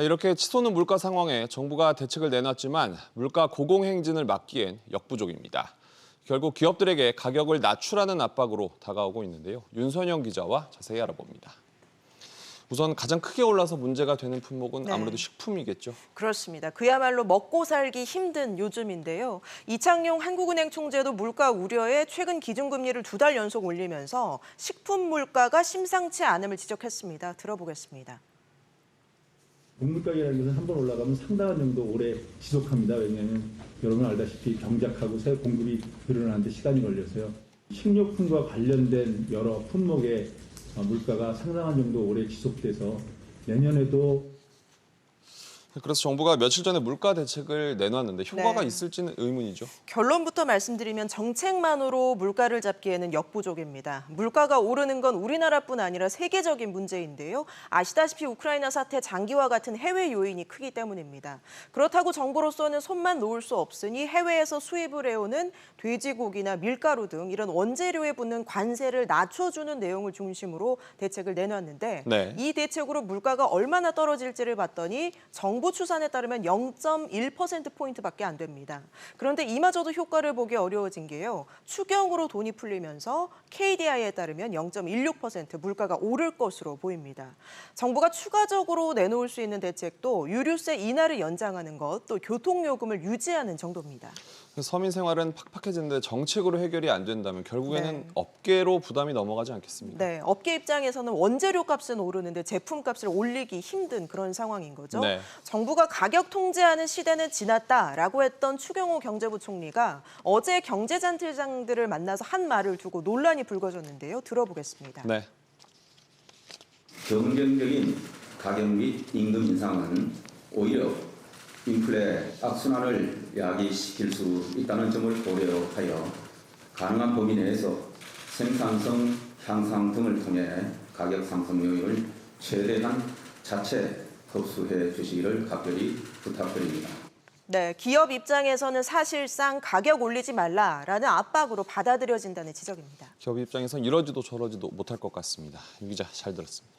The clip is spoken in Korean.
이렇게 치솟는 물가 상황에 정부가 대책을 내놨지만 물가 고공행진을 막기엔 역부족입니다. 결국 기업들에게 가격을 낮추라는 압박으로 다가오고 있는데요. 윤선영 기자와 자세히 알아봅니다. 우선 가장 크게 올라서 문제가 되는 품목은 아무래도 식품이겠죠. 그렇습니다. 그야말로 먹고 살기 힘든 요즘인데요. 이창용 한국은행 총재도 물가 우려에 최근 기준금리를 2달 연속 올리면서 식품 물가가 심상치 않음을 지적했습니다. 들어보겠습니다. 곡물가격이라는 것은 한 번 올라가면 상당한 정도 오래 지속합니다. 왜냐하면 여러분 알다시피 경작하고 새 공급이 늘어나는데 시간이 걸려서요. 식료품과 관련된 여러 품목의 물가가 상당한 정도 오래 지속돼서 내년에도 그래서 정부가 며칠 전에 물가 대책을 내놨는데 효과가 있을지는 의문이죠. 결론부터 말씀드리면 정책만으로 물가를 잡기에는 역부족입니다. 물가가 오르는 건 우리나라뿐 아니라 세계적인 문제인데요. 아시다시피 우크라이나 사태 장기화 같은 해외 요인이 크기 때문입니다. 그렇다고 정부로서는 손만 놓을 수 없으니 해외에서 수입을 해오는 돼지고기나 밀가루 등 이런 원재료에 붙는 관세를 낮춰주는 내용을 중심으로 대책을 내놨는데 이 대책으로 물가가 얼마나 떨어질지를 봤더니 정부 추산에 따르면 0.1%포인트밖에 안 됩니다. 그런데 이마저도 효과를 보기 어려워진 게요. 추경으로 돈이 풀리면서 KDI에 따르면 0.16% 물가가 오를 것으로 보입니다. 정부가 추가적으로 내놓을 수 있는 대책도 유류세 인하를 연장하는 것, 또 교통요금을 유지하는 정도입니다. 서민 생활은 팍팍해지는데 정책으로 해결이 안 된다면 결국에는 업계로 부담이 넘어가지 않겠습니까? 네, 업계 입장에서는 원재료 값은 오르는데 제품 값을 올리기 힘든 그런 상황인 거죠. 정부가 가격 통제하는 시대는 지났다라고 했던 추경호 경제부총리가 어제 경제단체장들을 만나서 한 말을 두고 논란이 불거졌는데요. 들어보겠습니다. 긍정적인 가격 및 임금 인상은 오히려 인플레 악순환을 야기시킬 수 있다는 점을 고려하여 가능한 범위 내에서 생산성 향상 등을 통해 가격 상승 요인을 최대한 자체 흡수해 주시기를 각별히 부탁드립니다. 네, 기업 입장에서는 사실상 가격 올리지 말라라는 압박으로 받아들여진다는 지적입니다. 기업 입장에선 이러지도 저러지도 못할 것 같습니다. 유 기자 잘 들었습니다.